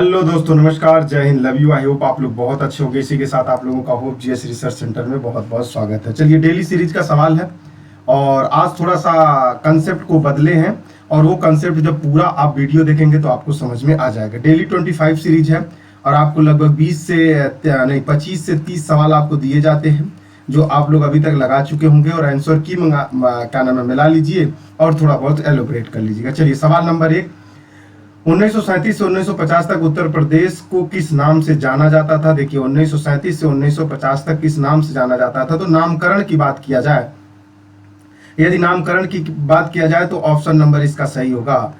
Hello दोस्तों, नमस्कार, जय Hind, love you. I hope आप लोग बहुत अच्छे होंगे। इसी के साथ आप लोगों का होप जीएस रिसर्च सेंटर में बहुत बहुत स्वागत है। चलिए, डेली सीरीज का सवाल है और आज थोड़ा सा कंसेप्ट को बदले हैं और वो कंसेप्ट जब पूरा आप वीडियो देखेंगे तो आपको समझ में आ जाएगा। डेली 25 सीरीज है और आपको लगभग 25 से 30 सवाल आपको दिए जाते हैं जो आप लोग अभी तक लगा चुके होंगे और आंसर की क्या नाम है मिला लीजिए और थोड़ा बहुत एलोबरेट कर लीजिएगा। चलिए, सवाल नंबर 1, 1937 से 1950 तक उत्तर प्रदेश को किस नाम से जाना जाता था। देखिए, 1937 से 1950 तक किस नाम से जाना जाता था। तो नामकरण की बात किया जाए, यदि नामकरण की बात किया जाए तो ऑप्शन नंबर इसका सही होगा,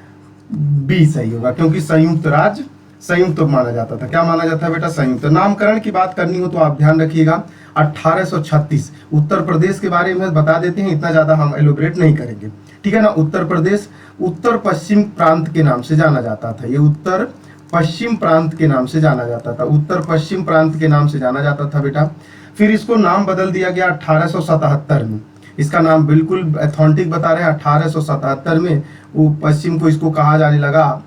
बी सही होगा, क्योंकि संयुक्त राज्य संयुक्त माना जाता था। क्या माना जाता है बेटा? संयुक्त। नामकरण की बात करनी हो तो आप ध्यान रखिएगा 1836 उत्तर प्रदेश के बारे में बता देते हैं, इतना ज्यादा हम एलोबरेट नहीं करेंगे, ठीक है ना। उत्तर प्रदेश उत्तर पश्चिम प्रांत के नाम से जाना जाता था। ये उत्तर पश्चिम प्रांत के नाम से जाना जाता था, उत्तर पश्चिम प्रांत के नाम से जाना जाता था बेटा। फिर इसको नाम बदल दिया गया 1877 में। इसका नाम बिल्कुल अथेंटिक बता रहे हैं, 1877 में वो पश्चिम को इसको कहा जाने लगा,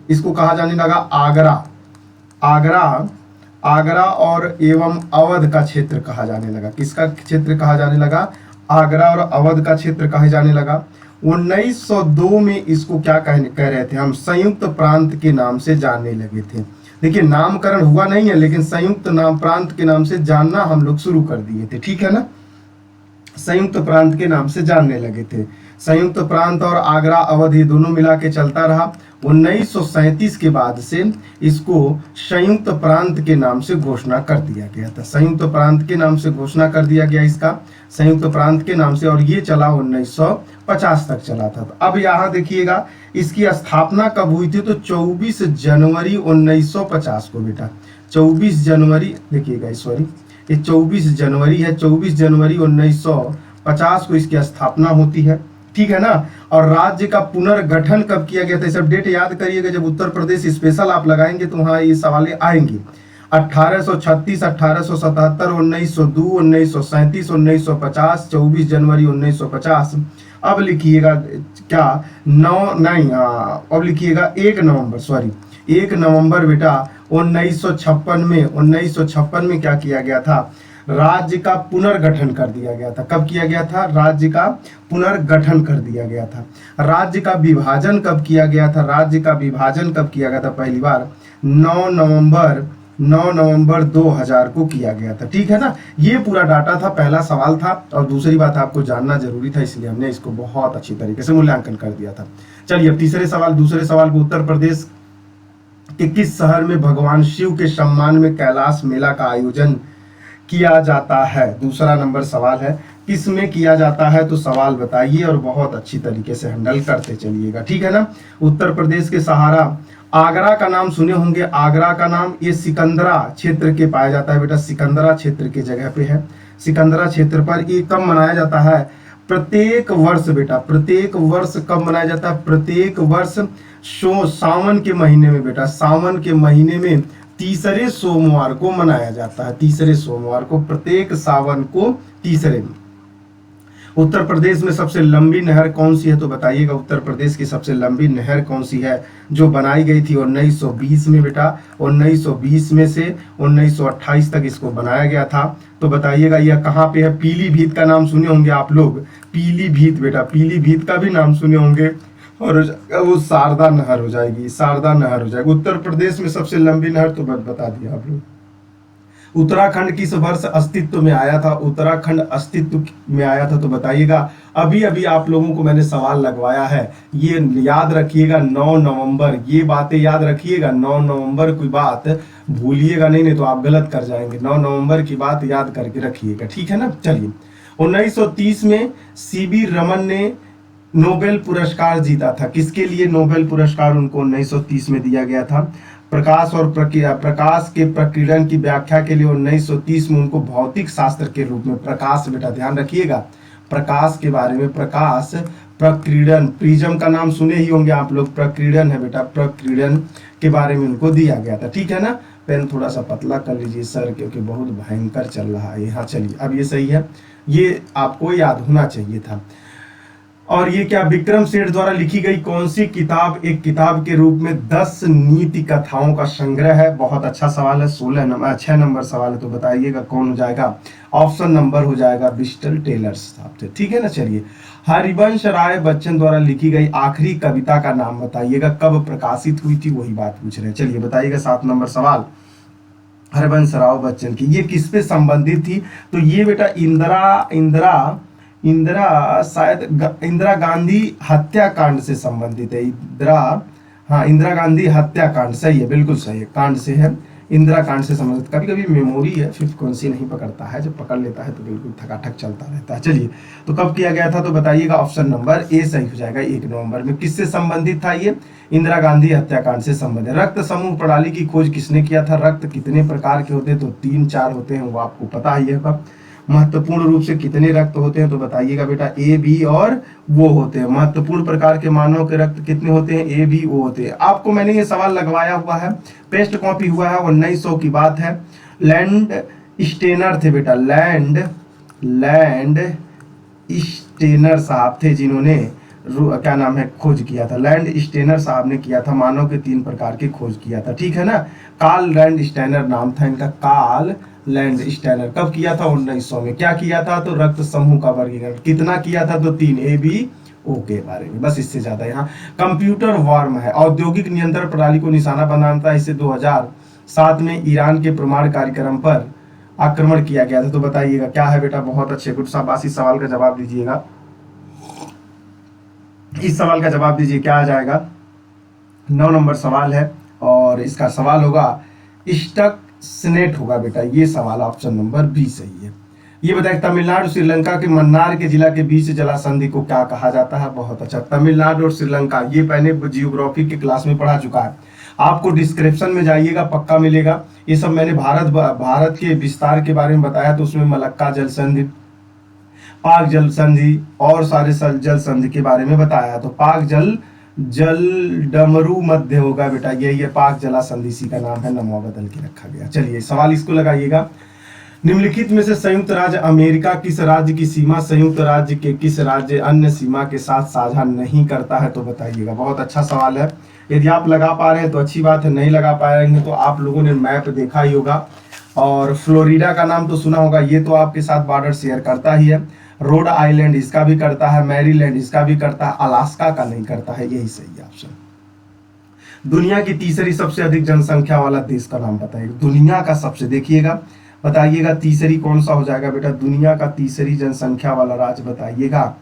इसको कहा जाने लगा आगरा। आगरा आगरा और एवं अवध का क्षेत्र कहा जाने लगा। किसका क्षेत्र कहा जाने लगा? आगरा और अवध का क्षेत्र कहा जाने लगा। 1902 में इसको क्या कह रहे थे हम? संयुक्त प्रांत के नाम से जानने लगे थे। देखिए, नामकरण हुआ नहीं है लेकिन संयुक्त नाम प्रांत के नाम से जानना हम लोग शुरू कर दिए थे, ठीक है ना। संयुक्त प्रांत के नाम से जानने लगे थे। संयुक्त प्रांत और आगरा अवध ये दोनों मिला के चलता रहा। 1937 के बाद से इसको संयुक्त प्रांत के नाम से घोषणा कर दिया गया था। संयुक्त प्रांत के नाम से घोषणा कर दिया गया इसका, संयुक्त प्रांत के नाम से, और ये चला 1950 तक चला था। तो अब यहाँ देखिएगा इसकी स्थापना कब हुई थी? तो 24 जनवरी 1950 को बेटा। 24 जनवरी, देखिएगा सॉरी, ये 24 जनवरी है। 24 जनवरी 1950 को इसकी स्थापना होती है, ठीक है ना। और राज्य का पुनर्गठन कब किया गया था? सब डेट याद करिएगा, जब उत्तर प्रदेश स्पेशल आप लगाएंगे तो वहां ये सवाल आएंगे। 1836, 1877, 1902, 1937, 1950, 24 जनवरी 1950। अब लिखिएगा क्या? अब लिखिएगा 1 नवंबर, सॉरी 1 नवंबर बेटा 1956 में क्या किया गया था? राज्य का पुनर्गठन कर दिया गया था। कब किया गया था? राज्य का पुनर्गठन कर दिया गया था। राज्य का विभाजन कब किया गया था? राज्य का विभाजन कब किया गया था? पहली बार 9 नवंबर 2000 को किया गया था, ठीक है ना। ये पूरा डाटा था, पहला सवाल था। और दूसरी बात आपको जानना जरूरी था, इसलिए हमने इसको बहुत अच्छी तरीके से मूल्यांकन कर दिया था। चलिए, अब तीसरे सवाल। दूसरे सवाल को, उत्तर प्रदेश कि किस शहर में भगवान शिव के सम्मान में कैलाश मेला का आयोजन किया जाता है? दूसरा नंबर सवाल है, किस में किया जाता है? तो सवाल बताइए और बहुत अच्छी तरीके से हैंडल करते चलिएगा, ठीक है ना। उत्तर प्रदेश के सहारा, आगरा का नाम सुने होंगे। आगरा का नाम ये सिकंदरा क्षेत्र के पाया जाता है बेटा, सिकंदरा क्षेत्र के जगह पे है। सिकंदरा क्षेत्र पर ये कब मनाया जाता है? प्रत्येक वर्ष बेटा, प्रत्येक वर्ष कब मनाया जाता है? प्रत्येक वर्ष सावन के महीने में बेटा, सावन के महीने में तीसरे सोमवार को मनाया जाता है। तीसरे सोमवार को, प्रत्येक सावन को तीसरे में। उत्तर प्रदेश में सबसे लंबी नहर कौन सी है? तो बताइएगा, उत्तर प्रदेश की सबसे लंबी नहर कौन सी है जो बनाई गई थी 1920 में बेटा? 1920 में से 1928 तक इसको बनाया गया था। तो बताइएगा यह कहाँ पे है? पीलीभीत का नाम सुने होंगे आप लोग, पीलीभीत बेटा, पीलीभीत का भी नाम सुने होंगे। और वो शारदा नहर हो जाएगी, शारदा नहर हो जाएगी। उत्तर प्रदेश में सबसे लंबी नहर तो बता दिया आप लोग। उत्तराखंड किस वर्ष अस्तित्व में आया था? उत्तराखंड अस्तित्व में आया था तो बताइएगा। अभी अभी आप लोगों को मैंने सवाल लगवाया है, ये याद रखिएगा, 9 नवंबर। ये बातें याद रखिएगा, 9 नवंबर की बात भूलिएगा नहीं तो आप गलत कर जाएंगे। 9 नवंबर की बात याद करके रखिएगा, ठीक है ना। चलिए, 1930 में सीवी रमन ने नोबेल पुरस्कार जीता था। किसके लिए नोबेल पुरस्कार उनको 1930 में दिया गया था? प्रकाश के प्रकीर्णन की व्याख्या के लिए 1930 में उनको भौतिक शास्त्र के रूप में, प्रकाश बेटा ध्यान रखिएगा, प्रकाश के बारे में, प्रकाश प्रकीर्णन, प्रिज्म का नाम सुने ही होंगे आप लोग, प्रकीर्णन है बेटा, प्रकीर्णन के बारे में उनको दिया गया था, ठीक है ना। पेन थोड़ा सा पतला कर लीजिए सर, क्योंकि बहुत भयंकर चल रहा है। हाँ चलिए, अब ये सही है, ये आपको याद होना चाहिए था। और ये क्या विक्रम सेठ द्वारा लिखी गई कौन सी किताब एक किताब के रूप में 10 नीति कथाओं का संग्रह है? बहुत अच्छा सवाल है। 6 नंबर सवाल है, तो बताइएगा कौन हो जाएगा? ऑप्शन नंबर हो जाएगा ब्रिस्टल टेलर साहब से, ठीक है ना। चलिए, हरिवंश राय बच्चन द्वारा लिखी गई आखिरी कविता का नाम बताइएगा, कब प्रकाशित हुई थी, वही बात पूछ रहे हैं। चलिए बताइएगा 7 नंबर सवाल, हरिवंश राव बच्चन की ये किस पे संबंधित थी? तो ये बेटा इंदिरा शायद इंदिरा गांधी हत्याकांड से संबंधित है। इंदिरा गांधी हत्याकांड, सही है, बिल्कुल सही है, कांड से है, इंदिरा कांड से संबंधित। कभी कभी मेमोरी है फ्रीक्वेंसी नहीं पकड़ता है, जब पकड़ लेता है तो बिल्कुल थकाथक चलता रहता है। चलिए, तो कब किया गया था? तो बताइएगा, ऑप्शन नंबर ए सही हो जाएगा। 1 नवंबर में। किससे संबंधित था ये? इंदिरा गांधी हत्याकांड से संबंधित। रक्त समूह प्रणाली की खोज किसने किया था? रक्त कितने प्रकार के होते हैं? तो 3-4 होते हैं, वो आपको पता ही है। महत्वपूर्ण रूप से कितने रक्त होते हैं? तो बताइएगा बेटा, ए, बी और वो होते हैं। महत्वपूर्ण प्रकार के मानव के रक्त कितने होते हैं? ए, बी, ओ होते हैं। आपको मैंने ये सवाल लगवाया हुआ है, पेस्ट कॉपी हुआ है, 1900 की बात है। लैंड स्टेनर थे बेटा, लैंड स्टेनर साहब थे जिन्होंने क्या नाम है खोज किया था। लैंड स्टेनर साहब ने किया था, मानव के 3 प्रकार के खोज किया था, ठीक है ना। कार्ल लैंड स्टेनर नाम था इनका, कार्ल लैंड स्टेनर। कब किया था? 1900 में। क्या किया था? तो रक्त समूह का वर्गीकरण। कितना किया था? तो 3, ए, बी, ओ के बारे में, बस इससे ज्यादा। यहाँ कंप्यूटर वर्म है, औद्योगिक नियंत्रण प्रणाली को निशाना बनाता है। इसे 2007 में ईरान के परमाणु कार्यक्रम पर आक्रमण किया गया था। तो बताइएगा क्या है बेटा? बहुत अच्छे, गुड शाबाश। इस सवाल का जवाब दीजिएगा, इस सवाल का जवाब दीजिए, क्या आ जाएगा? 9 नंबर सवाल है और इसका सवाल होगा स्टक स्नेट होगा बेटा, ये सवाल ऑप्शन नंबर बी सही है। ये बताइए, तमिलनाडु श्रीलंका के मन्नार के जिला के बीच जला संधि को क्या कहा जाता है? बहुत अच्छा, तमिलनाडु और श्रीलंका, ये मैंने जियोग्राफी के क्लास में पढ़ा चुका है, आपको डिस्क्रिप्शन में जाइएगा, पक्का मिलेगा। ये सब मैंने भारत के विस्तार के बारे में बताया, तो उसमें मलक्का जल संधि, पाक जल संधि और सारे जल संधि के बारे में बताया। तो पाक जल डमरू मध्य होगा बेटा, यही है पाक जला संधि, इसी का नाम है, नमवा बदल के रखा गया। चलिए सवाल इसको लगाइएगा, निम्नलिखित में से संयुक्त राज्य अमेरिका किस राज्य की सीमा संयुक्त राज्य के किस राज्य अन्य सीमा के साथ साझा नहीं करता है? तो बताइएगा। बहुत अच्छा सवाल है, यदि आप लगा पा रहे हैं तो अच्छी बात है, नहीं लगा पाएंगे तो आप लोगों ने मैप देखा ही होगा। और फ्लोरिडा का नाम तो सुना होगा, ये तो आपके साथ बॉर्डर शेयर करता ही है। रोड आइलैंड इसका भी करता है, मैरीलैंड इसका भी करता है, अलास्का का नहीं करता है, यही सही है ऑप्शन। दुनिया की तीसरी सबसे अधिक जनसंख्या वाला देश का नाम बताइए, दुनिया का सबसे, देखिएगा बताइएगा तीसरी कौन सा हो जाएगा बेटा, दुनिया का तीसरी जनसंख्या वाला राज्य बताइएगा।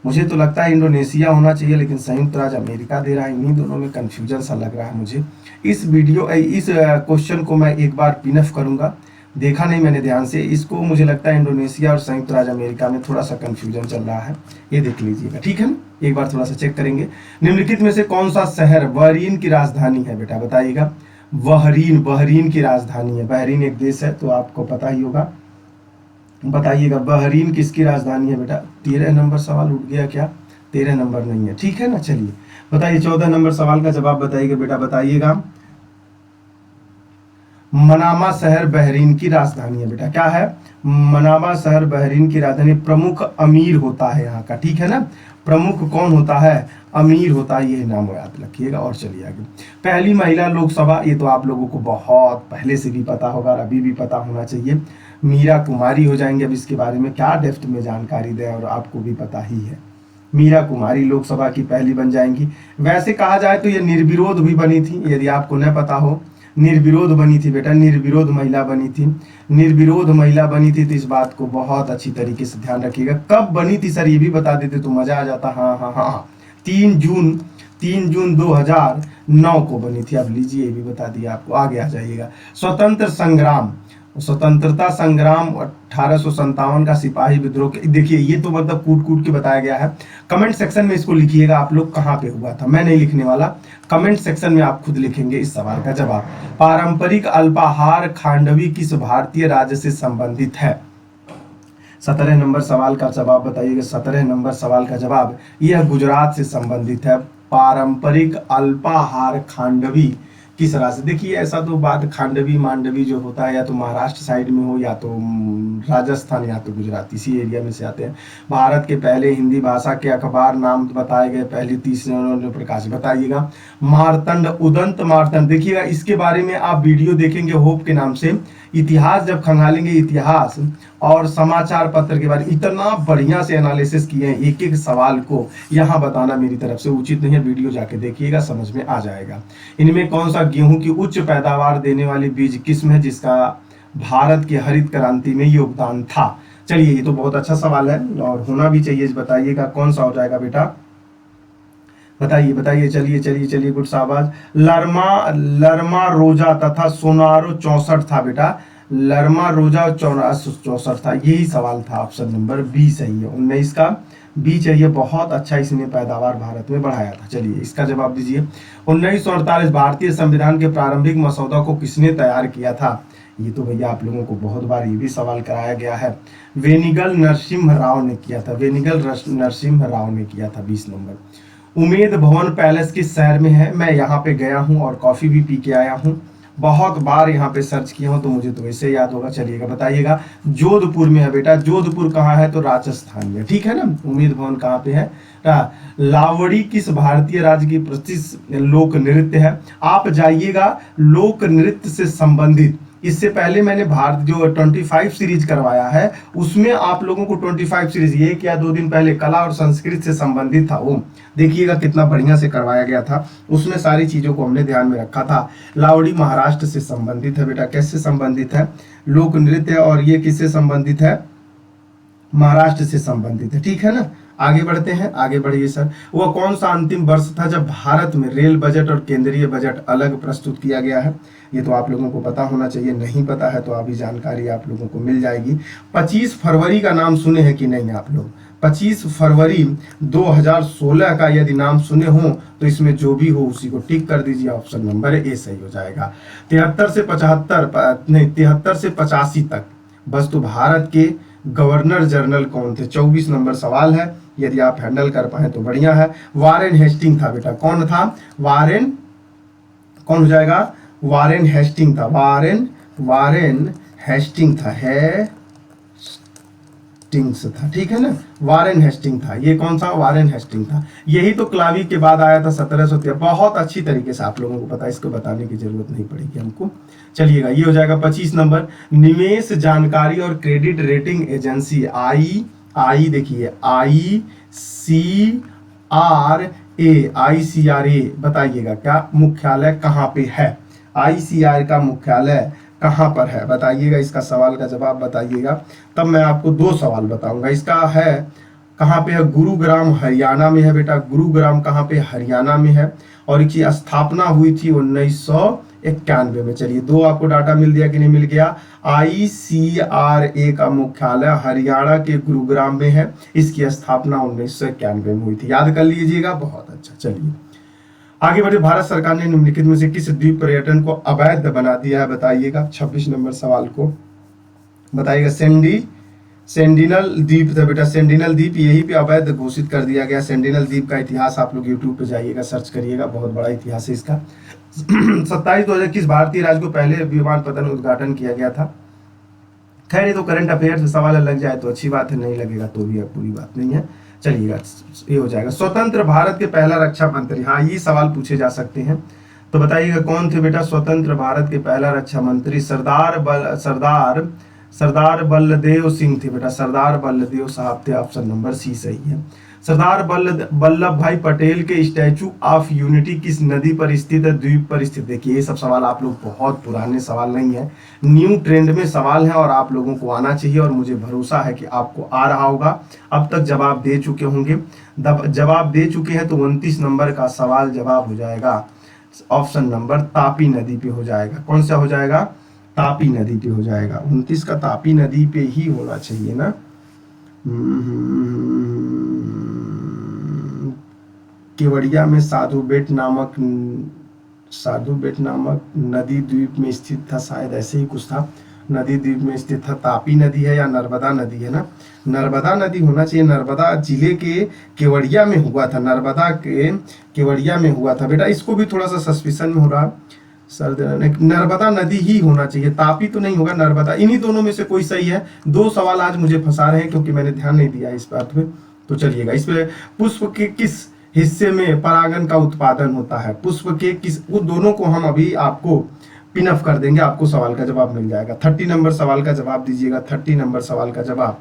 मुझे तो लगता है इंडोनेशिया होना चाहिए, लेकिन संयुक्त राज्य अमेरिका दे रहा है, इन्हीं दोनों में कंफ्यूजन सा लग रहा है मुझे। इस क्वेश्चन को मैं एक बार पिनअप करूंगा, देखा नहीं मैंने ध्यान से इसको, मुझे लगता है इंडोनेशिया और संयुक्त राज्य अमेरिका में थोड़ा सा कंफ्यूजन चल रहा है, ये देख लीजिएगा, ठीक है ना, एक बार थोड़ा सा चेक करेंगे। निम्नलिखित में से कौन सा शहर बहरीन की राजधानी है बेटा, बताइएगा। बहरीन की राजधानी है, बहरीन एक देश है तो आपको पता ही होगा, बताइएगा बहरीन किसकी राजधानी है बेटा। 13 नंबर सवाल उठ गया क्या? 13 नंबर नहीं है, ठीक है ना। चलिए बताइए 14 नंबर सवाल का जवाब बताइएगा बेटा, बताइएगा। मनामा शहर बहरीन की राजधानी है बेटा, क्या है? मनामा शहर बहरीन की राजधानी। प्रमुख अमीर होता है यहाँ का, ठीक है ना, प्रमुख कौन होता है? अमीर होता है, ये नाम याद रखिएगा। और चलिए आगे, पहली महिला लोकसभा, ये तो आप लोगों को बहुत पहले से भी पता होगा और अभी भी पता होना चाहिए, मीरा कुमारी हो जाएंगे। अब इसके बारे में क्या डेप्थ में जानकारी दें, और आपको भी पता ही है, मीरा कुमारी लोकसभा की पहली बन जाएंगी। वैसे कहा जाए तो ये निर्विरोध भी बनी थी, यदि आपको न पता हो, निर्विरोध बनी थी बेटा, निर्विरोध महिला बनी थी, निर्विरोध महिला बनी थी। तो इस बात को बहुत अच्छी तरीके से ध्यान रखिएगा। कब बनी थी सर, ये भी बता देते तो मजा आ जाता। हाँ हाँ हाँ, 3 जून 2009 को बनी थी। अब लीजिए, ये भी बता दिया आपको, आगे आ जाइएगा। स्वतंत्रता संग्राम 1857 का सिपाही विद्रोह, देखिए ये तो मतलब कूट के बताया गया है। कमेंट सेक्शन में इसको लिखिएगा आप लोग कहाँ पे हुआ था, मैं नहीं लिखने वाला, कमेंट सेक्शन में आप खुद लिखेंगे इस सवाल का जवाब। पारंपरिक अल्पाहार खांडवी किस भारतीय राज्य से संबंधित है? 17 नंबर सवाल का जवाब बताइएगा। 17 नंबर सवाल का जवाब, यह गुजरात से संबंधित है। पारंपरिक अल्पाहार खांडवी किस राशि। देखिए ऐसा तो बात खांडवी मांडवी जो होता है या तो महाराष्ट्र साइड में हो या तो राजस्थान या तो गुजरात, इसी एरिया में से आते हैं। भारत के पहले हिंदी भाषा के अखबार नाम बताए गए, पहली 30 ने प्रकाशित, बताइएगा। मारतंड, उदंत मारतंड, देखिएगा इसके बारे में आप वीडियो देखेंगे होप के नाम से, इतिहास जब खंगालेंगे इतिहास और समाचार पत्र के बारे में इतना बढ़िया से एनालिसिस किए हैं, एक एक सवाल को यहाँ बताना मेरी तरफ से उचित नहीं है, वीडियो जाके देखिएगा समझ में आ जाएगा। इनमें कौन सा गेहूं की उच्च पैदावार देने वाली बीज किस्म है जिसका भारत की हरित क्रांति में योगदान था। चलिए ये तो बहुत अच्छा सवाल है और होना भी चाहिए, बताइएगा कौन सा हो जाएगा बेटा, बताइए बताइए, चलिए चलिए चलिए, गुड शाबाश। लरमा रोजा तथा सोनारो 64 था बेटा, लरमा रोजा 64 था, यही सवाल था, ऑप्शन नंबर बी सही है। 19 का बी चाहिए, बहुत अच्छा इसने पैदावार भारत में बढ़ाया था। चलिए इसका जवाब दीजिए। 1948 भारतीय संविधान के प्रारंभिक मसौदा को किसने तैयार किया था। ये तो भैया आप लोगों को बहुत बार ये भी सवाल कराया गया है, वेनिगल नरसिम्हा राव ने किया था, वेनिगल नरसिम्हा राव ने किया था। 20 नंबर। उमेद भवन पैलेस किस शहर में है। मैं यहाँ पे गया हूँ और कॉफी भी पी के आया हूँ, बहुत बार यहाँ पे सर्च किया हूँ तो मुझे तो वैसे याद होगा। चलिएगा बताइएगा, जोधपुर में है बेटा। जोधपुर कहाँ है तो राजस्थान में, ठीक है ना। उमेद भवन कहाँ पे है, लावड़ी किस भारतीय राज्य की प्रसिद्ध लोक नृत्य है। आप जाइएगा लोक नृत्य से संबंधित, इससे पहले मैंने भारत जो 25 सीरीज करवाया है उसमें आप लोगों को 25 सीरीज ये क्या 2 दिन पहले कला और संस्कृत से संबंधित था, वो देखिएगा कितना बढ़िया से करवाया गया था, उसमें सारी चीजों को हमने ध्यान में रखा था। लावड़ी महाराष्ट्र से संबंधित है बेटा, कैसे संबंधित है, लोक नृत्य, और ये किससे संबंधित है, महाराष्ट्र से संबंधित है, ठीक है ना। आगे बढ़ते हैं, आगे बढ़िए सर। वह कौन सा अंतिम वर्ष था जब भारत में रेल बजट और केंद्रीय बजट अलग प्रस्तुत किया गया है। ये तो आप लोगों को पता होना चाहिए, नहीं पता है तो अभी जानकारी आप लोगों को मिल जाएगी। 25 फरवरी का नाम सुने हैं कि नहीं आप लोग, 25 फरवरी 2016 का यदि नाम सुने हो तो इसमें जो भी हो उसी को टिक कर दीजिए, ऑप्शन नंबर ए सही हो जाएगा। 73 से 85 तक बस तो भारत के गवर्नर जनरल कौन थे। 24 नंबर सवाल है, यदि आप हैंडल कर पाए तो बढ़िया है। वारेन हेस्टिंग था बेटा, कौन था, वारेन, कौन हो जाएगा, वारेन हेस्टिंग था, वारेन हेस्टिंग था, हेस्टिंग्स था, ठीक है ना, वारेन हेस्टिंग था। ये कौन सा, वारेन हेस्टिंग था। यही तो क्लावी के बाद आया था 1713, बहुत अच्छी तरीके से आप लोगों को पता है, इसको बताने की जरूरत नहीं पड़ेगी हमको। चलिएगा ये हो जाएगा 25 नंबर। निवेश जानकारी और क्रेडिट रेटिंग एजेंसी आई देखिए ICRA बताइएगा क्या मुख्यालय कहाँ पे है, ICRA का मुख्यालय कहाँ पर है बताइएगा। इसका सवाल का जवाब बताइएगा, तब मैं आपको 2 सवाल बताऊंगा। इसका है कहाँ पे है, गुरुग्राम हरियाणा में है बेटा, गुरुग्राम कहाँ पे, हरियाणा में है, और इसकी स्थापना हुई थी 1991 में। चलिए 2 आपको डाटा मिल गया कि नहीं मिल गया। ICRA का मुख्यालय हरियाणा के गुरुग्राम में है, इसकी स्थापना 1991 में हुई थी, याद कर लीजिएगा, बहुत अच्छा। चलिए आगे बढ़े। भारत सरकार ने निम्नलिखित में से किस द्वीप पर्यटन को अवैध बना दिया है बताइएगा। 26 नंबर सवाल को बताइएगा। सेंडिनल द्वीप था बेटा, सेंडिनल द्वीप यही पे अवैध घोषित कर दिया गया। सेंडिनल द्वीप का इतिहास आप लोग यूट्यूब पे जाइएगा, सर्च करिएगा, बहुत बड़ा इतिहास है इसका। 27/2021 भारतीय राज्य को पहले विमानपत्तन उद्घाटन किया गया था। खैर ये तो करंट अफेयर से सवाल लग जाए तो अच्छी बात है, नहीं लगेगा तो भी बुरी बात नहीं है। चलिएगा ये हो जाएगा। स्वतंत्र भारत के पहला रक्षा मंत्री, हाँ ये सवाल पूछे जा सकते हैं, तो बताइएगा कौन थे बेटा स्वतंत्र भारत के पहला रक्षा मंत्री। सरदार बल्लदेव सिंह थे बेटा, सरदार बल्लदेव साहब थे, ऑप्शन नंबर सी सही है। सरदार वल्लभ भाई पटेल के स्टैचू ऑफ यूनिटी किस नदी पर स्थित है, द्वीप पर स्थित। देखिए ये सब सवाल आप लोग बहुत पुराने सवाल नहीं है, न्यू ट्रेंड में सवाल है और आप लोगों को आना चाहिए, और मुझे भरोसा है कि आपको आ रहा होगा। अब तक जवाब दे चुके होंगे, जवाब दे चुके हैं तो 29 नंबर का सवाल जवाब हो जाएगा, ऑप्शन नंबर तापी नदी पे हो जाएगा। कौन सा हो जाएगा, तापी नदी पे हो जाएगा। 29 का तापी नदी पे ही होना चाहिए ना। केवड़िया में साधु बेट नामक नदी द्वीप में स्थित था, शायद ऐसे ही कुछ था, नदी द्वीप में स्थित था। तापी नदी है या नर्मदा नदी है ना, नर्मदा नदी होना चाहिए। नर्मदा जिले के केवड़िया में हुआ था, नर्मदा के केवड़िया में हुआ था बेटा। इसको भी थोड़ा सा सस्पिशन में हो रहा, नर्मदा नदी ही होना चाहिए, तापी तो नहीं होगा, नर्मदा। इन्हीं दोनों में से कोई सही है। दो सवाल आज मुझे फंसा रहे हैं क्योंकि मैंने ध्यान नहीं दिया इस बात पे। तो चलिएगा, इसमें पुष्प के किस हिस्से में परागन का उत्पादन होता है? पुष्प के किस, वो दोनों को हम अभी आपको पिन अप कर देंगे, आपको सवाल का जवाब मिल जाएगा। 30 नंबर सवाल का जवाब दीजिएगा। 30 नंबर सवाल का जवाब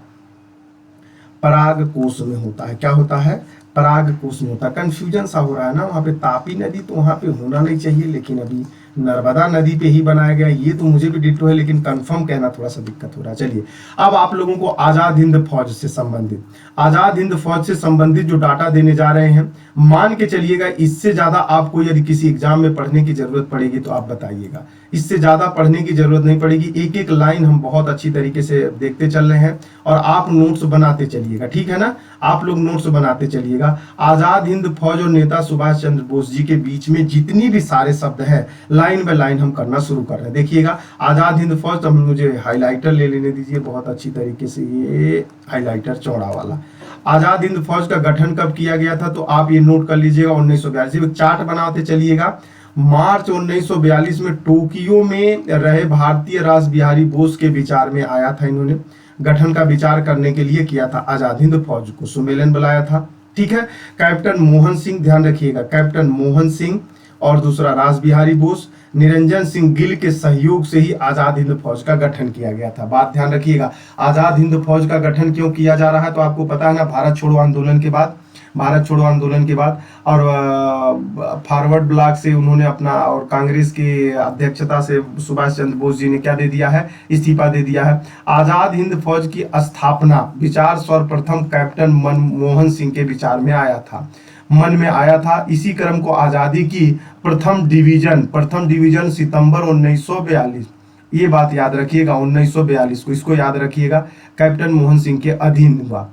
पराग कोश में होता है। क्या होता है? पराग कोश में होता है। कंफ्यूजन सा हो रहा है ना, वहां पे तापी नदी तो वहां पे होना नहीं चाहिए, लेकिन अभी नर्मदा नदी पे ही बनाया गया। ये तो मुझे भी डिट्टो है, लेकिन कंफर्म कहना थोड़ा सा दिक्कत हो रहा है। चलिए, अब आप लोगों को आजाद हिंद फौज से संबंधित, आजाद हिंद फौज से संबंधित जो डाटा देने जा रहे हैं, मान के चलिएगा इससे ज्यादा आपको यदि किसी एग्जाम में पढ़ने की जरूरत पड़ेगी तो आप बताइएगा। इससे ज्यादा पढ़ने की जरूरत नहीं पड़ेगी। एक एक लाइन हम बहुत अच्छी तरीके से देखते चल रहे हैं और आप नोट्स बनाते चलिएगा, ठीक है ना? आप लोग नोट्स बनाते चलिएगा। आजाद हिंद फौज और नेता सुभाष चंद्र बोस जी के बीच में जितनी भी सारे शब्द है, लाइन बाय लाइन हम करना शुरू कर रहे हैं। देखिएगा, आजाद हिंद फौज, तो मुझे हाइलाइटर ले लेने दीजिए बहुत अच्छी तरीके से, ये हाइलाइटर चौड़ा वाला। आजाद हिंद फौज का गठन कब किया गया था? तो आप ये नोट कर लीजिएगा, 1942। एक चार्ट बनाते चलिएगा। मार्च 1942 में टोक्यो में रहे भारतीय रास बिहारी बोस के विचार में आया था। इन्होंने गठन का विचार करने के लिए किया था, आजाद हिंद फौज को सम्मेलन बुलाया था, ठीक है। कैप्टन मोहन सिंह, ध्यान रखिएगा, कैप्टन मोहन सिंह और दूसरा रास बिहारी बोस, निरंजन सिंह गिल के सहयोग से ही आजाद हिंद फौज का गठन किया गया था। बात ध्यान रखिएगा, आजाद हिंद फौज का गठन क्यों किया जा रहा है? तो आपको पता है ना, भारत छोड़ो आंदोलन के बाद, भारत छोड़ो आंदोलन के बाद और फॉरवर्ड ब्लॉक से उन्होंने अपना, और कांग्रेस की अध्यक्षता से सुभाष चंद्र बोस जी ने क्या दे दिया है? इस्तीफा दे दिया है। आजाद हिंद फौज की स्थापना विचार सर्वप्रथम कैप्टन मनमोहन सिंह के विचार में आया था, मन में आया था। इसी क्रम को आजादी की प्रथम डिवीजन सितंबर 1942, ये बात याद रखिएगा, 1942 को, इसको याद रखिएगा, कैप्टन मोहन सिंह के अधीन हुआ।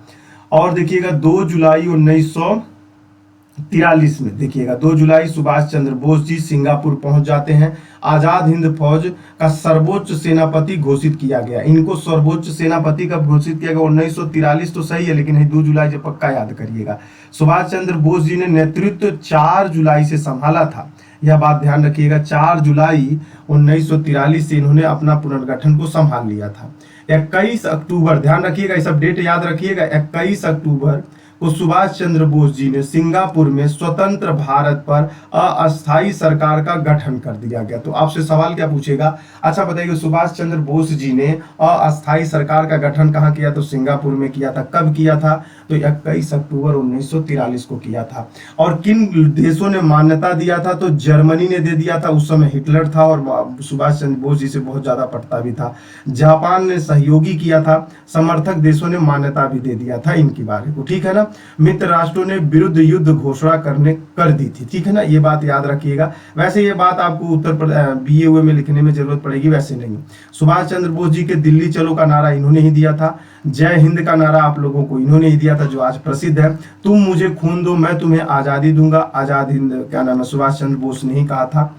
और देखिएगा 2 जुलाई 1943 में, देखिएगा 2 जुलाई सुभाष चंद्र बोस जी सिंगापुर पहुंच जाते हैं। आजाद हिंद फौज का सर्वोच्च सेनापति घोषित किया गया। इनको सर्वोच्च सेनापति कब घोषित किया गया? 1943 तो सही है, लेकिन 2 जुलाई से पक्का याद करिएगा। सुभाष चंद्र बोस जी ने नेतृत्व 4 जुलाई से संभाला था, यह बात ध्यान रखिएगा। 4 जुलाई 1943 से इन्होंने अपना पुनर्गठन को संभाल लिया था। 21 अक्टूबर, ध्यान रखिएगा, ये सब डेट याद रखिएगा, 21 अक्टूबर को सुभाष चंद्र बोस जी ने सिंगापुर में स्वतंत्र भारत पर अस्थायी सरकार का गठन कर दिया गया। तो आपसे सवाल क्या पूछेगा? अच्छा बताइए, सुभाष चंद्र बोस जी ने अस्थायी सरकार का गठन कहाँ किया? तो सिंगापुर में किया था। कब किया था? तो 21 अक्टूबर 1943 को किया था। और किन देशों ने मान्यता दिया था? तो जर्मनी ने दे दिया था, उस समय हिटलर था और सुभाष चंद्र बोस जी से बहुत ज्यादा पड़ता भी था। जापान ने सहयोगी किया था, समर्थक देशों ने मान्यता भी दे दिया था इनकी बारे को, ठीक है ना। मित्र राष्ट्रों ने विरुद्ध युद्ध घोषणा कर दी थी, ठीक है ना, ये बात याद रखिएगा। वैसे ये बात आपको उत्तर प्रदेश BA में लिखने में जरूरत पड़ेगी, वैसे नहीं। सुभाष चंद्र बोस जी के दिल्ली चलो का नारा इन्होंने ही दिया था। जय हिंद का नारा आप लोगों को इन्होंने ही दिया था, जो आज प्रसिद्ध है। तुम मुझे खून दो, मैं तुम्हें आजादी दूंगा, आजाद हिंद, क्या नाम है, सुभाष चंद्र बोस ने ही कहा था।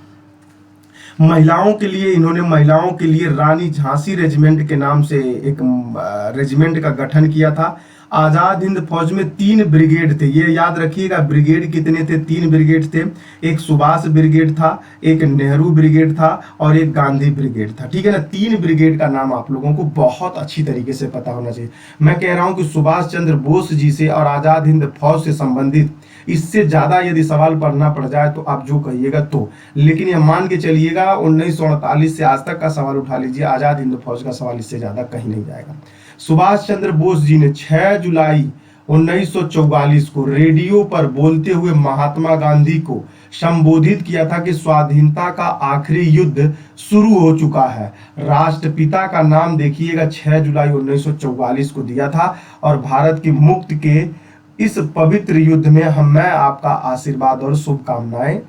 महिलाओं के लिए, इन्होंने महिलाओं के लिए रानी झांसी रेजिमेंट के नाम से एक रेजिमेंट का गठन किया था। आजाद हिंद फौज में 3 ब्रिगेड थे, ये याद रखिएगा। ब्रिगेड कितने थे? 3 ब्रिगेड थे। एक सुभाष ब्रिगेड था, एक नेहरू ब्रिगेड था और एक गांधी ब्रिगेड था, ठीक है ना। 3 ब्रिगेड का नाम आप लोगों को बहुत अच्छी तरीके से पता होना चाहिए। मैं कह रहा हूं कि सुभाष चंद्र बोस जी से और आजाद हिंद फौज से संबंधित इससे ज्यादा यदि सवाल पढ़ना पड़ जाए तो आप जो कहिएगा तो, लेकिन ये मान के चलिएगा 1948 से आज तक का सवाल उठा लीजिए, आजाद हिंद फौज का सवाल इससे ज्यादा कहीं नहीं जाएगा। सुभाष चंद्र बोस जी ने 6 जुलाई 1944 को रेडियो पर बोलते हुए महात्मा गांधी को संबोधित किया था कि स्वाधीनता का आखिरी युद्ध शुरू हो चुका है। राष्ट्रपिता का नाम देखिएगा, 6 जुलाई 1944 को दिया था। और भारत की मुक्ति के इस पवित्र युद्ध में मैं आपका आशीर्वाद और शुभकामनाएं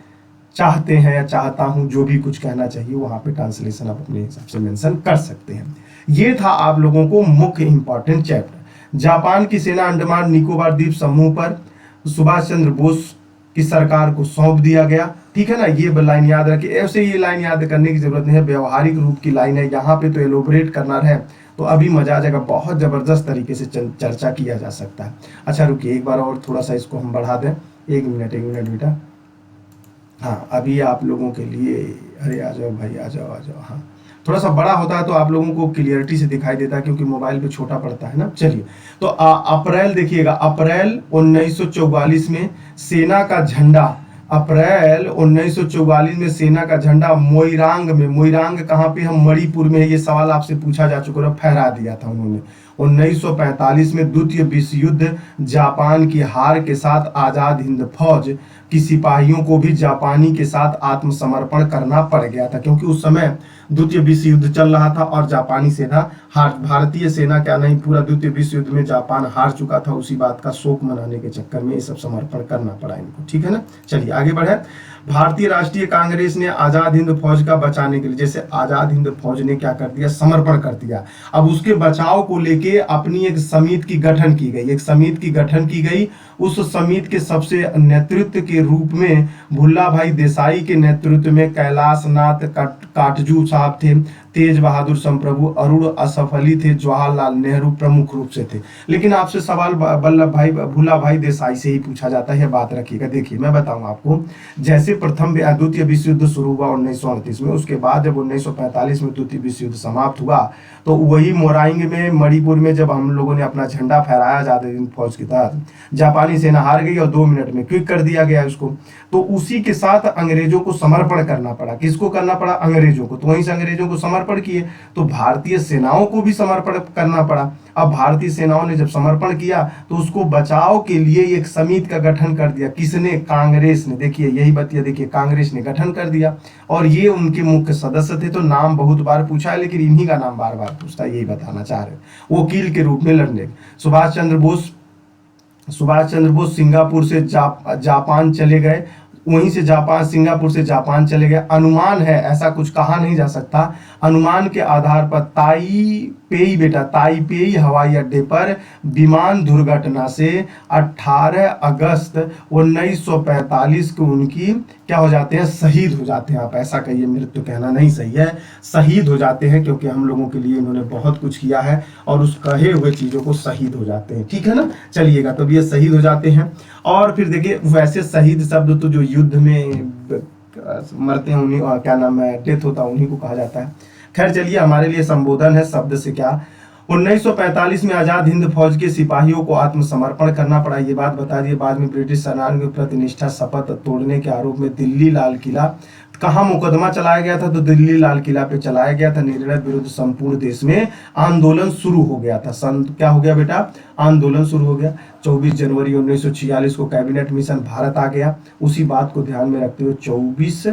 चाहते हैं, या चाहता हूं, जो भी कुछ कहना चाहिए वहां पे ट्रांसलेशन आप अपने हिसाब से मेंशन कर सकते हैं। ये था आप लोगों को मुख्य इंपॉर्टेंट चैप्टर। जापान की सेना अंडमान निकोबार द्वीप समूह पर सुभाष चंद्र बोस की सरकार को सौंप दिया गया, ठीक है ना। ये लाइन याद रखिए। ऐसे ये लाइन याद करने की जरूरत नहीं है, व्यवहारिक रूप की लाइन है, यहाँ पे तो एलोबरेट करना है तो अभी मजा आ जाएगा, बहुत जबरदस्त तरीके से चर्चा किया जा सकता है। अच्छा रुकिए, एक बार और थोड़ा सा इसको हम बढ़ा दें, 1 मिनट बेटा। हाँ अभी आप लोगों के लिए, अरे आ जाओ भाई, आ जाओ आ जाओ। हाँ थोड़ा सा बड़ा होता है तो आप लोगों को क्लियरिटी से दिखाई देता है, क्योंकि मोबाइल पे छोटा पड़ता है ना। चलिए, तो अप्रैल देखिएगा, अप्रैल 1944 में सेना का झंडा, अप्रैल 1944 में सेना का झंडा मोइरांग में, मोइरांग कहाँ पे, हम मणिपुर में है, ये सवाल आपसे पूछा जा चुका है, फहरा दिया था उन्होंने। 1945 में द्वितीय विश्व युद्ध, जापान की हार के साथ आजाद हिंद फौज कि सिपाहियों को भी जापानी के साथ आत्मसमर्पण करना पड़ गया था, क्योंकि उस समय द्वितीय विश्व युद्ध चल रहा था और जापानी सेना हार, भारतीय सेना क्या नहीं, पूरा द्वितीय विश्व युद्ध में जापान हार चुका था। उसी बात का शोक मनाने के चक्कर में ये सब समर्पण करना पड़ा इनको, ठीक है ना। चलिए आगे बढ़े। भारतीय राष्ट्रीय कांग्रेस ने आजाद हिंद फौज का बचाने के लिए, जैसे आजाद हिंद फौज ने क्या कर दिया, समर्पण कर दिया, अब उसके बचाव को लेके अपनी एक समिति की गठन की गई, एक समिति की गठन की गई। उस समिति के सबसे नेतृत्व के रूप में भुल्ला भाई देसाई के नेतृत्व में कैलाश नाथ काटजू साहब थे, तेज बहादुर संप्रभु, अरुण असफ अली थे, जवाहरलाल नेहरू प्रमुख रूप से थे। लेकिन आपसे सवाल वल्लभ भाई भुल्ला भाई देसाई से ही पूछा जाता है, बात रखिएगा। देखिए मैं बताऊं आपको, जैसे प्रथम द्वितीय विश्व युद्ध शुरू हुआ 1938 में, उसके बाद जब 1945 में द्वितीय विश्व युद्ध समाप्त हुआ, तो वही मोराइंग में मणिपुर में जब हम लोगों ने अपना झंडा फहराया आजाद हिंद फौज के तहत, जापानी सेना हार गई और 2 मिनट में क्विक कर दिया गया उसको। तो उसी के साथ अंग्रेजों को समर्पण करना पड़ा। किसको करना पड़ा? अंग्रेजों को। तो वहीं से अंग्रेजों को समर्पण किए, तो भारतीय सेनाओं को भी समर्पण करना पड़ा। अब भारतीय सेनाओं ने जब समर्पण किया तो उसको बचाव के लिए एक समिति का गठन कर दिया। किसने? कांग्रेस ने। देखिए यही बतिया, देखिए कांग्रेस ने गठन कर दिया और ये उनके मुख्य सदस्य थे। तो नाम बहुत बार पूछा है, लेकिन इन्हीं का नाम बार बार पूछता है, यही बताना चाह रहे। वकील के रूप में लड़ने, सुभाष चंद्र बोस सिंगापुर से जापान चले गए, वहीं से जापान, सिंगापुर से जापान चले गए। अनुमान है, ऐसा कुछ कहा नहीं जा सकता, अनुमान के आधार पर ताइपेई हवाई अड्डे पर विमान दुर्घटना से 18 अगस्त 1945 को उनकी क्या हो जाते हैं? शहीद हो जाते हैं। आप ऐसा कहिए, मृत्यु कहना नहीं सही है, शहीद हो जाते हैं, क्योंकि हम लोगों के लिए इन्होंने बहुत कुछ किया है और उस कहे हुए चीजों को शहीद हो जाते हैं, ठीक है ना। चलिएगा, तब ये शहीद हो जाते हैं। और फिर देखिए, वैसे शहीद शब्द तो जो युद्ध में मरते हैं उन्हीं, क्या नाम है, डेथ होता है उन्हीं को कहा जाता है। खैर चलिए, हमारे लिए संबोधन है, शब्द से क्या। 1945 में आजाद हिंद फौज के सिपाहियों को आत्मसमर्पण करना पड़ा, ये बात बता दी। बाद में ब्रिटिश सरकार के प्रति निष्ठा शपथ तोड़ने के आरोप में दिल्ली लाल किला, कहाँ मुकदमा चलाया गया था? तो दिल्ली लाल किला पे चलाया गया था। निर्णय विरुद्ध संपूर्ण देश में आंदोलन शुरू हो गया था। क्या हो गया बेटा? आंदोलन शुरू हो गया। 24 जनवरी 1946 को कैबिनेट मिशन भारत आ गया। उसी बात को ध्यान में रखते हुए 24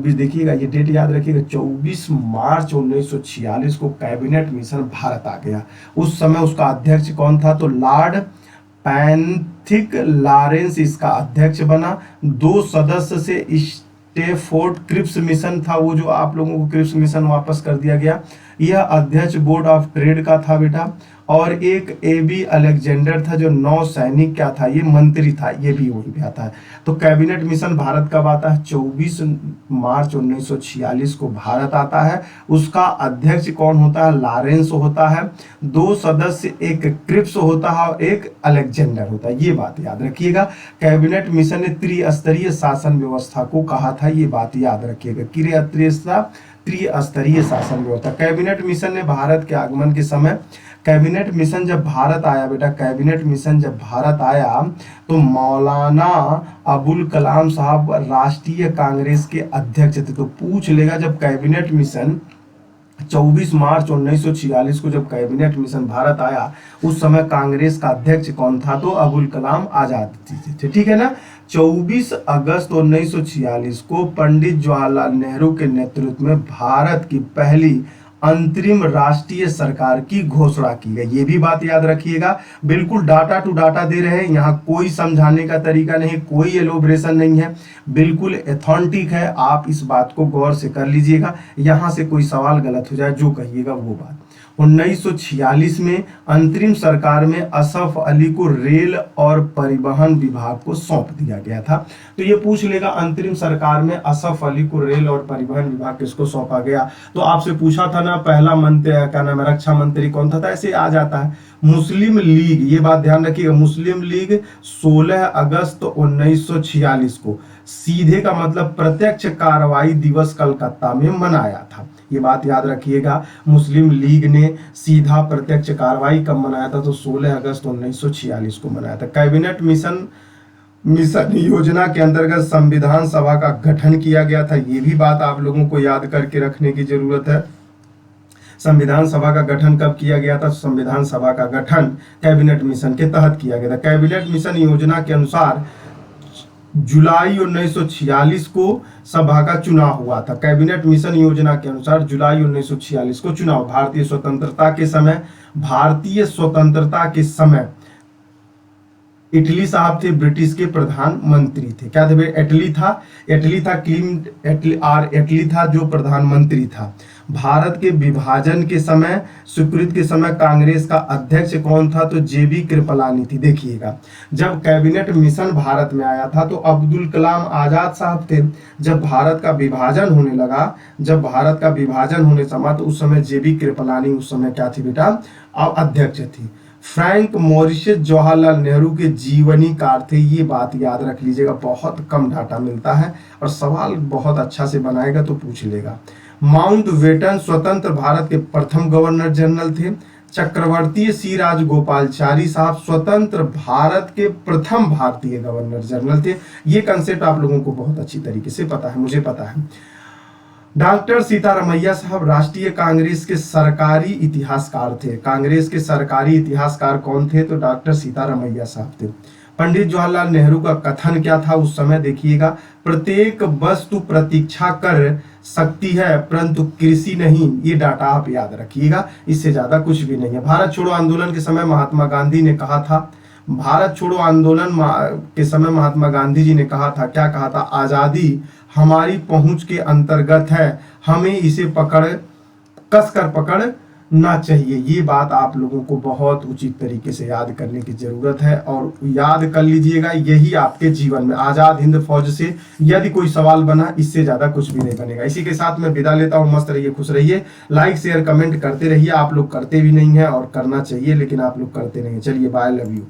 देखिएगा, ये डेट याद रखिएगा, 24 मार्च 1946 को कैबिनेट मिशन भारत आ गया। उस समय उसका अध्यक्ष कौन था? तो लॉर्ड पैंथिक लॉरेंस इसका अध्यक्ष बना। 2 सदस्य से स्टेफोर्ड क्रिप्स मिशन था, वो जो आप लोगों को क्रिप्स मिशन वापस कर दिया गया, यह अध्यक्ष बोर्ड ऑफ ट्रेड का था बेटा। और एक एबी अलेक्जेंडर था जो नौ सैनिक क्या था, ये मंत्री था, ये भी वही पे आता है। तो कैबिनेट मिशन भारत कब आता है? 24 मार्च 1946 को भारत आता है। उसका अध्यक्ष कौन होता है? लॉरेंस होता है। 2 सदस्य, एक क्रिप्स होता है और एक अलेक्जेंडर होता है, ये बात याद रखिएगा। कैबिनेट मिशन ने त्रिस्तरीय शासन व्यवस्था को कहा था, ये बात याद रखिएगा। त्रिस्तरीय शासन व्यवस्था। कैबिनेट मिशन ने भारत के आगमन के समय, कैबिनेट मिशन जब भारत आया बेटा, कैबिनेट मिशन जब भारत आया तो मौलाना अबुल कलाम साहब राष्ट्रीय कांग्रेस के अध्यक्ष थे। तो पूछ लेगा, जब कैबिनेट मिशन 24 मार्च 1946 को जब कैबिनेट मिशन भारत आया, उस समय कांग्रेस का अध्यक्ष कौन था? तो अबुल कलाम आजाद थे, ठीक है ना। 24 अगस्त 1946 को पंडित जवाहरलाल नेहरू के नेतृत्व में भारत की पहली अंतरिम राष्ट्रीय सरकार की घोषणा की गई, ये भी बात याद रखिएगा। बिल्कुल डाटा टू डाटा दे रहे हैं, यहाँ कोई समझाने का तरीका नहीं, कोई एलोब्रेशन नहीं है, बिल्कुल एथेंटिक है। आप इस बात को गौर से कर लीजिएगा, यहाँ से कोई सवाल गलत हो जाए जो कहिएगा वो बात। 1946 में अंतरिम सरकार में असफ अली को रेल और परिवहन विभाग को सौंप दिया गया था। तो ये पूछ लेगा, अंतरिम सरकार में असफ अली को रेल और परिवहन विभाग किसको सौंपा गया? तो आपसे पूछा था ना अपना पहला मंत्री क्या नाम है रक्षा मंत्री कौन था, ऐसे आ जाता है। मुस्लिम लीग, ये बात ध्यान रखिएगा, मुस्लिम लीग 16 अगस्त 1946 को सीधे का मतलब प्रत्यक्ष कार्रवाई दिवस कलकत्ता में मनाया था। ये बात याद रखिएगा, मुस्लिम लीग ने सीधा प्रत्यक्ष कार्रवाई कब मनाया था, तो 16 अगस्त 1946 को मनाया था। कैबिनेट मिशन योजना के अंतर्गत संविधान सभा का गठन किया गया था। ये भी बात आप लोगों को याद करके रखने की जरूरत है। संविधान सभा का गठन कब किया गया था, संविधान सभा का गठन कैबिनेट मिशन के तहत किया गया था। कैबिनेट मिशन योजना के अनुसार जुलाई 1946 को सभा का चुनाव हुआ था। कैबिनेट मिशन योजना के अनुसार जुलाई 1946 को चुनाव, भारतीय स्वतंत्रता के समय इटली साहब थे, ब्रिटिश के प्रधानमंत्री थे। क्या थे? इटली था जो प्रधानमंत्री था। भारत के विभाजन के समय, स्वीकृत के समय कांग्रेस का अध्यक्ष कौन था, तो जेबी कृपलानी थी। देखिएगा, जब कैबिनेट मिशन भारत में आया था तो अब्दुल कलाम आजाद साहब थे। जब भारत का विभाजन होने लगा, जब भारत का विभाजन होने समा, तो उस समय जेबी कृपलानी उस समय क्या थी बेटा, अध्यक्ष थी। फ्रैंक मॉरिस जवाहरलाल नेहरू के जीवनी कार थे। ये बात याद रख लीजिएगा, बहुत कम डाटा मिलता है और सवाल बहुत अच्छा से बनाएगा तो पूछ लेगा। माउंटबेटन स्वतंत्र भारत के प्रथम गवर्नर जनरल थे। चक्रवर्ती सी राजगोपालचारी साहब स्वतंत्र भारत के प्रथम भारतीय गवर्नर जनरल थे। ये कंसेप्ट आप लोगों को बहुत अच्छी तरीके से पता है, मुझे पता है। डॉक्टर सीतारमैया साहब राष्ट्रीय कांग्रेस के सरकारी इतिहासकार थे। कांग्रेस के सरकारी इतिहासकार कौन थे, तो डॉक्टर सीतारमैया साहब थे। पंडित जवाहरलाल नेहरू का कथन क्या था उस समय, देखिएगा, प्रत्येक वस्तु प्रतीक्षा कर सकती है परंतु कृषि नहीं। ये डाटा आप याद रखिएगा, इससे ज्यादा कुछ भी नहीं है। भारत छोड़ो आंदोलन के समय महात्मा गांधी ने कहा था, भारत छोड़ो आंदोलन के समय महात्मा गांधी जी ने कहा था, क्या कहा था, आजादी हमारी पहुंच के अंतर्गत है, हमें इसे कसकर पकड़ना चाहिए। ये बात आप लोगों को बहुत उचित तरीके से याद करने की जरूरत है और याद कर लीजिएगा, यही आपके जीवन में आजाद हिंद फौज से यदि कोई सवाल बना, इससे ज्यादा कुछ भी नहीं बनेगा। इसी के साथ मैं विदा लेता हूँ। मस्त रहिए, खुश रहिए, लाइक शेयर कमेंट करते रहिए। आप लोग करते भी नहीं है और करना चाहिए, लेकिन आप लोग करते नहीं। चलिए, बाय, लव यू।